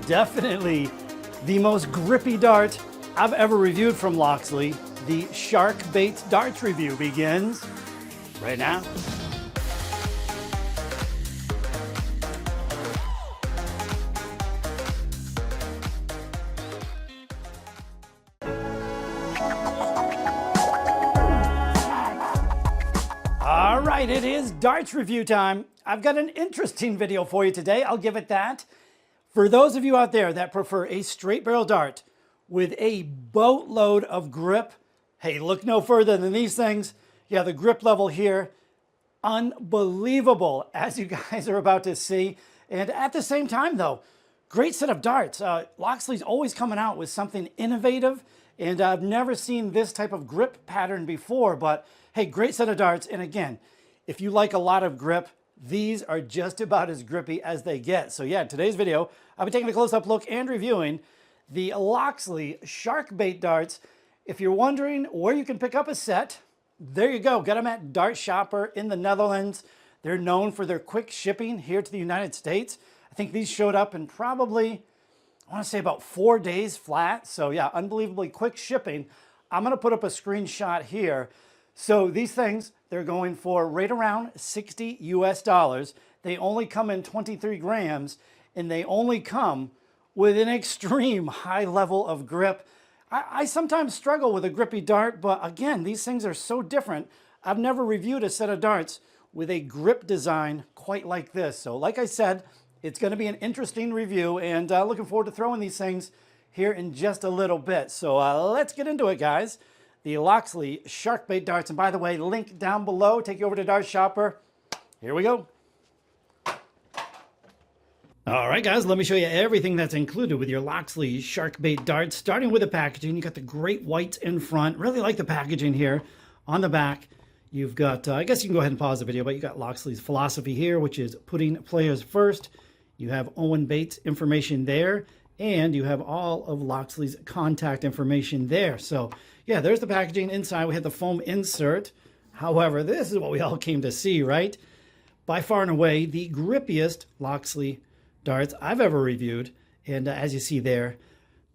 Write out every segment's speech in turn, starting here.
definitely the most grippy dart I've ever reviewed from Loxley. The Shark Bates darts review begins right now. All right, it is darts review time. I've got an interesting video for you today, I'll give it that. For those of you out there that prefer a straight barrel dart with a boatload of grip, hey, look no further than these things. Yeah, the grip level here, unbelievable, as you guys are about to see. And at the same time though, great set of darts. Loxley's always coming out with something innovative, and I've never seen this type of grip pattern before, but hey, great set of darts. And again, if you like a lot of grip, these are just about as grippy as they get. So yeah, in today's video, I'll be taking a close-up look and reviewing the Loxley Shark Bait darts. If you're wondering where you can pick up a set, there you go. Get them at Dart Shopper in the Netherlands. They're known for their quick shipping here to the United States. I think these showed up in probably, I want to say about 4 days flat. So yeah, unbelievably quick shipping. I'm going to put up a screenshot here. So these things, they're going for right around 60 US dollars. They only come in 23 grams, and they only come with an extreme high level of grip. I sometimes struggle with a grippy dart, but again, these things are so different. I've never reviewed a set of darts with a grip design quite like this. So like I said, it's going to be an interesting review, and looking forward to throwing these things here in just a little bit. So let's get into it, guys. The Loxley Shark Bait darts. And by the way, link down below, take you over to Dart Shopper. Here we go. All right, guys, let me show you everything that's included with your Loxley Shark Bait darts. Starting with the packaging, you got the great whites in front. Really like the packaging here. On the back, you've got, I guess you can go ahead and pause the video, but you got Loxley's philosophy here, which is putting players first. You have Owen Bates information there, and you have all of Loxley's contact information there. So yeah, there's the packaging. Inside we have the foam insert. However, this is what we all came to see, right? By far and away, the grippiest Loxley darts I've ever reviewed. And as you see there,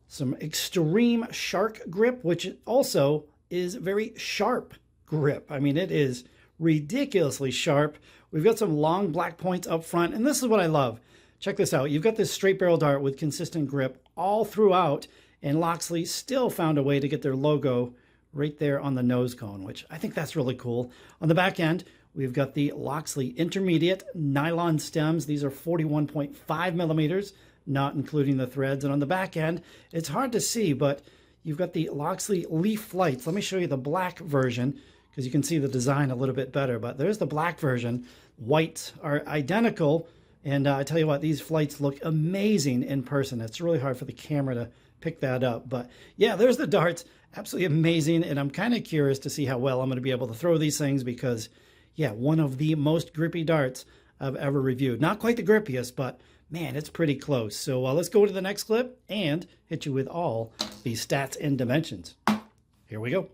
some extreme shark grip, which also is very sharp grip. I mean, it is ridiculously sharp. We've got some long black points up front, and this is what I love. Check this out. You've got this straight barrel dart with consistent grip all throughout, and Loxley still found a way to get their logo right there on the nose cone, which I think that's really cool. On the back end, we've got the Loxley Intermediate nylon stems. These are 41.5 millimeters, not including the threads. And on the back end, it's hard to see, but you've got the Loxley Leaf Flights. Let me show you the black version, because you can see the design a little bit better. But there's the black version. Whites are identical. And I tell you what, these flights look amazing in person. It's really hard for the camera to pick that up. But yeah, there's the darts. Absolutely amazing. And I'm kind of curious to see how well I'm going to be able to throw these things, because yeah, one of the most grippy darts I've ever reviewed. Not quite the grippiest, but man, it's pretty close. So let's go to the next clip and hit you with all the stats and dimensions. Here we go.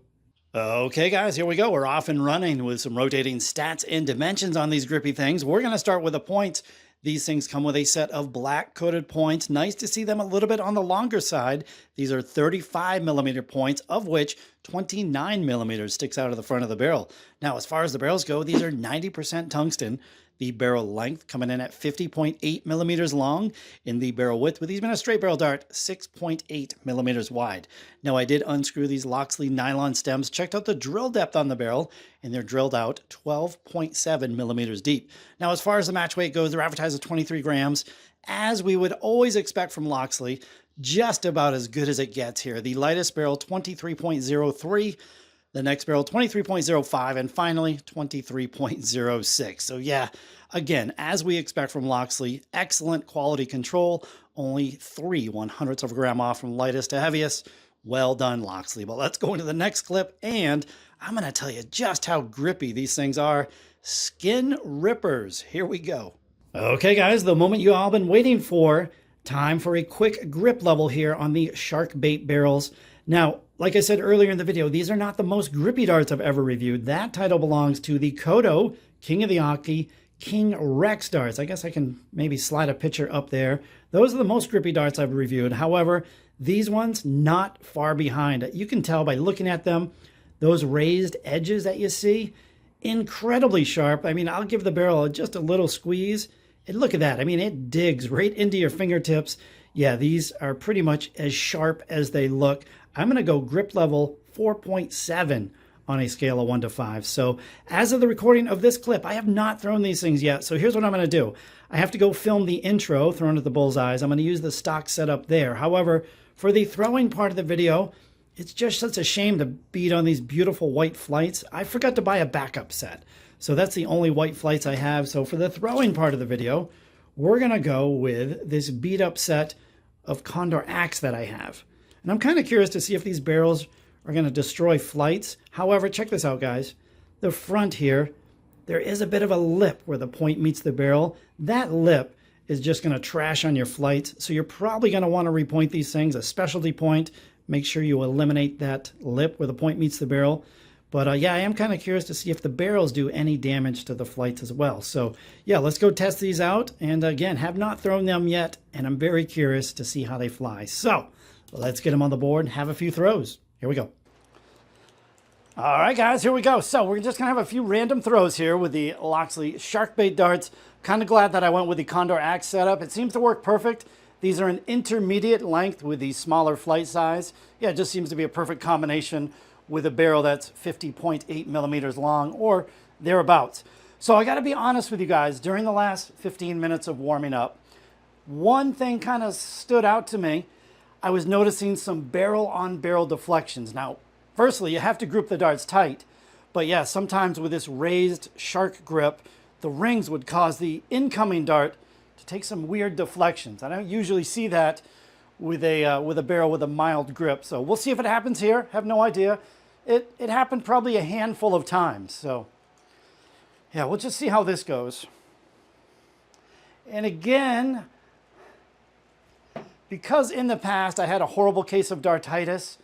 Okay, guys, here we go. We're off and running with some rotating stats and dimensions on these grippy things. We're going to start with the points. These things come with a set of black coated points. Nice to see them a little bit on the longer side. These are 35 millimeter points, of which 29 millimeters sticks out of the front of the barrel. Now, as far as the barrels go, these are 90% tungsten. The barrel length coming in at 50.8 millimeters long. In the barrel width, with these being a straight barrel dart, 6.8 millimeters wide. Now, I did unscrew these Loxley nylon stems, checked out the drill depth on the barrel, and they're drilled out 12.7 millimeters deep. Now, as far as the match weight goes, they're advertised at 23 grams. As we would always expect from Loxley, just about as good as it gets here. The lightest barrel, 23.03. The next barrel, 23.05, and finally 23.06. So yeah, again, as we expect from Loxley, excellent quality control, only 3/100ths of a gram off from lightest to heaviest. Well done, Loxley. But let's go into the next clip, and I'm going to tell you just how grippy these things are. Skin rippers. Here we go. Okay, guys, the moment you all been waiting for. Time for a quick grip level here on the Shark Bait barrels. Now, like I said earlier in the video, these are not the most grippy darts I've ever reviewed. That title belongs to the Kodo King of the Aki King Rex darts. I guess I can maybe slide a picture up there. Those are the most grippy darts I've reviewed. However, these ones, not far behind. You can tell by looking at them, those raised edges that you see, incredibly sharp. I mean, I'll give the barrel just a little squeeze. And look at that. I mean, it digs right into your fingertips. Yeah, these are pretty much as sharp as they look. I'm going to go grip level 4.7 on a scale of 1 to 5. So as of the recording of this clip, I have not thrown these things yet. So here's what I'm going to do. I have to go film the intro thrown at the Bullseyes. I'm going to use the stock setup there. However, for the throwing part of the video, it's just such a shame to beat on these beautiful white flights. I forgot to buy a backup set. So that's the only white flights I have. So for the throwing part of the video, we're going to go with this beat up set of Condor Axe that I have. And I'm kind of curious to see if these barrels are going to destroy flights. However, check this out, guys. The front here, there is a bit of a lip where the point meets the barrel. That lip is just going to trash on your flights. So you're probably going to want to repoint these things, a specialty point. Make sure you eliminate that lip where the point meets the barrel. But yeah, I am kind of curious to see if the barrels do any damage to the flights as well. So yeah, let's go test these out. And again, have not thrown them yet, and I'm very curious to see how they fly. So let's get them on the board and have a few throws. Here we go. All right, guys, here we go. So we're just going to have a few random throws here with the Loxley Shark Bait darts. Kind of glad that I went with the Condor Axe setup. It seems to work perfect. These are an intermediate length with the smaller flight size. Yeah, it just seems to be a perfect combination with a barrel that's 50.8 millimeters long or thereabouts. So I got to be honest with you guys, during the last 15 minutes of warming up, one thing kind of stood out to me. I was noticing some barrel-on-barrel deflections. Now, firstly, you have to group the darts tight. But yeah, sometimes with this raised shark grip, the rings would cause the incoming dart to take some weird deflections. I don't usually see that with a barrel with a mild grip. So we'll see if it happens here. Have no idea. It happened probably a handful of times. So yeah, we'll just see how this goes. And again, because in the past I had a horrible case of dartitis,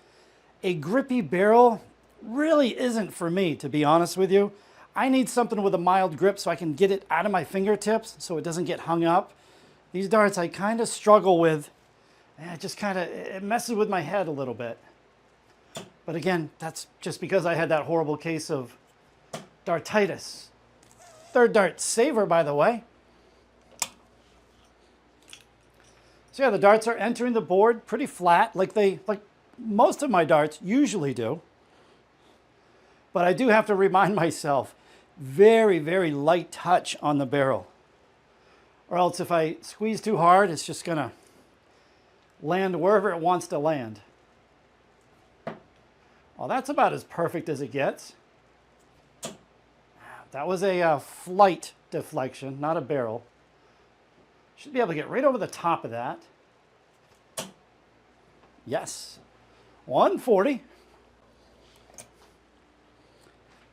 a grippy barrel really isn't for me, to be honest with you. I need something with a mild grip so I can get it out of my fingertips so it doesn't get hung up. These darts I kind of struggle with. It just kind of, it messes with my head a little bit. But again, that's just because I had that horrible case of dartitis. Third dart saver, by the way. So yeah, the darts are entering the board pretty flat, like most of my darts usually do. But I do have to remind myself, very, very light touch on the barrel. Or else if I squeeze too hard, it's just gonna land wherever it wants to land. Well, that's about as perfect as it gets. That was a flight deflection, not a barrel. Should be able to get right over the top of that. Yes, 140.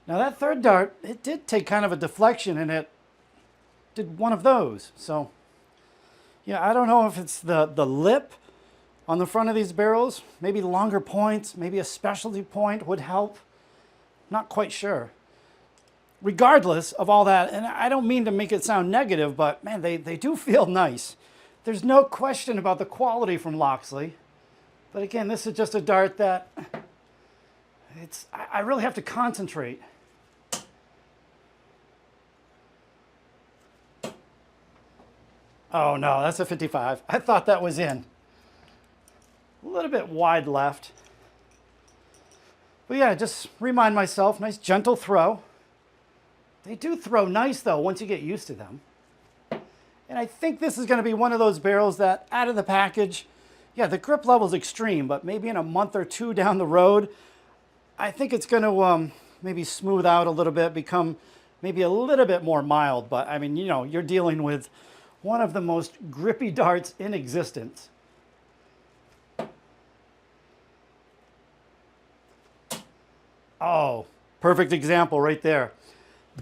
Now that third dart, it did take kind of a deflection and it did one of those. So yeah, I don't know if it's the lip on the front of these barrels. Maybe longer points, maybe a specialty point would help. Not quite sure. Regardless of all that, and I don't mean to make it sound negative, but man, they do feel nice. There's no question about the quality from Loxley. But again, this is just a dart that I really have to concentrate. Oh no, that's a 55. I thought that was in. A little bit wide left. But yeah, just remind myself, nice gentle throw. They do throw nice though once you get used to them. And I think this is going to be one of those barrels that out of the package, yeah, the grip level is extreme, but maybe in a month or two down the road, I think it's going to maybe smooth out a little bit, become maybe a little bit more mild. But I mean, you know, you're dealing with one of the most grippy darts in existence. Oh, perfect example right there.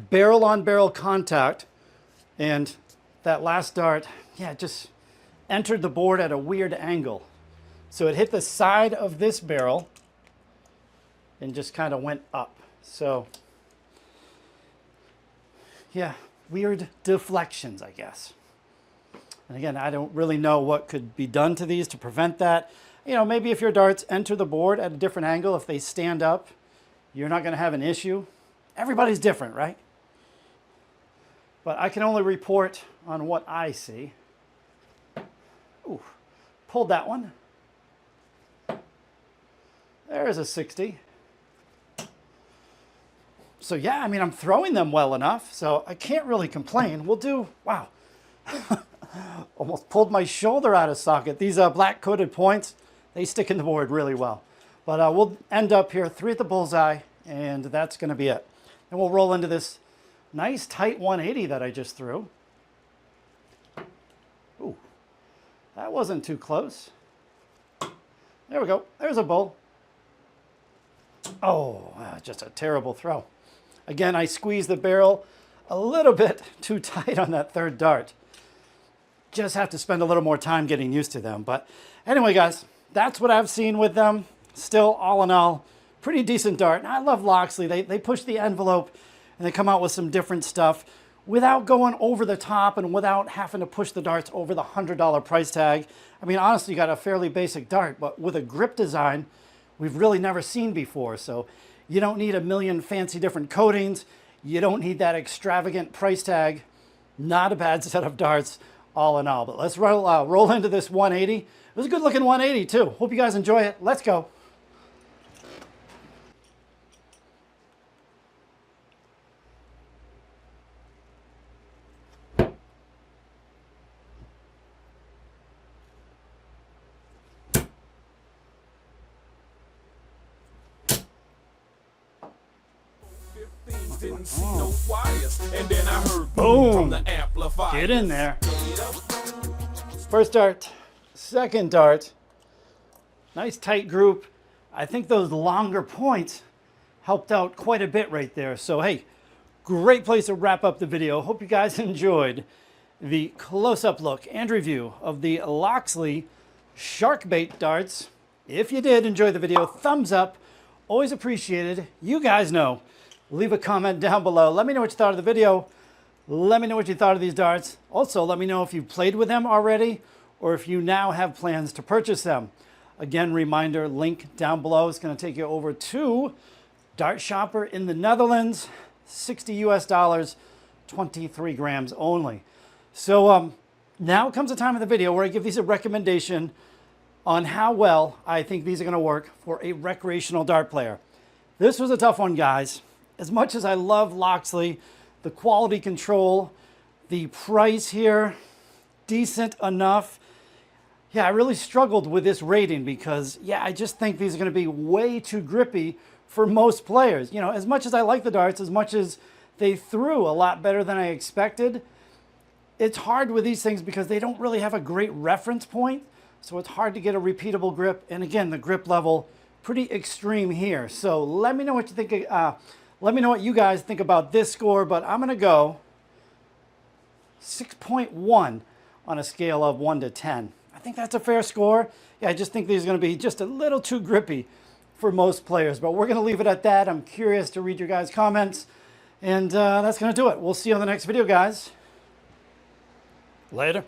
Barrel on barrel contact, and that last dart, yeah, just entered the board at a weird angle. So it hit the side of this barrel and just kind of went up. So yeah, weird deflections, I guess. And again, I don't really know what could be done to these to prevent that. You know, maybe if your darts enter the board at a different angle, if they stand up, you're not going to have an issue. Everybody's different, right? But I can only report on what I see. Ooh, pulled that one. There's a 60. So yeah, I mean, I'm throwing them well enough, so I can't really complain. We'll do, wow. Almost pulled my shoulder out of socket. These black coated points, they stick in the board really well. But we'll end up here 3 at the bullseye, and that's going to be it. And we'll roll into this nice tight 180 that I just threw. Ooh, that wasn't too close. There we go. There's a bull. Oh, just a terrible throw. Again, I squeezed the barrel a little bit too tight on that third dart. Just have to spend a little more time getting used to them. But anyway, guys, that's what I've seen with them. Still, all in all, pretty decent dart. And I love Loxley. They push the envelope and they come out with some different stuff without going over the top and without having to push the darts over the $100 price tag. I mean, honestly, you got a fairly basic dart, but with a grip design we've really never seen before. So you don't need a million fancy different coatings. You don't need that extravagant price tag. Not a bad set of darts, all in all. But let's roll into this 180. It was a good looking 180 too. Hope you guys enjoy it. Let's go. Didn't see no wires, and then I heard boom from the amplifier. Get in there. First dart, second dart. Nice tight group. I think those longer points helped out quite a bit right there. So hey, great place to wrap up the video. Hope you guys enjoyed the close-up look and review of the Loxley Shark Bait darts. If you did enjoy the video, thumbs up. Always appreciated. You guys know. Leave a comment down below. Let me know what you thought of the video. Let me know what you thought of these darts. Also, let me know if you've played with them already or if you now have plans to purchase them. Again, reminder, link down below. It's going to take you over to Dart Shopper in the Netherlands. 60 US dollars, 23 grams only. So now comes the time of the video where I give these a recommendation on how well I think these are going to work for a recreational dart player. This was a tough one, guys. As much as I love Loxley, the quality control, the price here, decent enough. Yeah, I really struggled with this rating because, yeah, I just think these are going to be way too grippy for most players. You know, as much as I like the darts, as much as they threw a lot better than I expected, it's hard with these things because they don't really have a great reference point. So it's hard to get a repeatable grip. And again, the grip level, pretty extreme here. So let me know what you think. Let me know what you guys think about this score, but I'm going to go 6.1 on a scale of 1 to 10. I think that's a fair score. Yeah, I just think these are going to be just a little too grippy for most players, but we're going to leave it at that. I'm curious to read your guys' comments, and that's going to do it. We'll see you on the next video, guys. Later.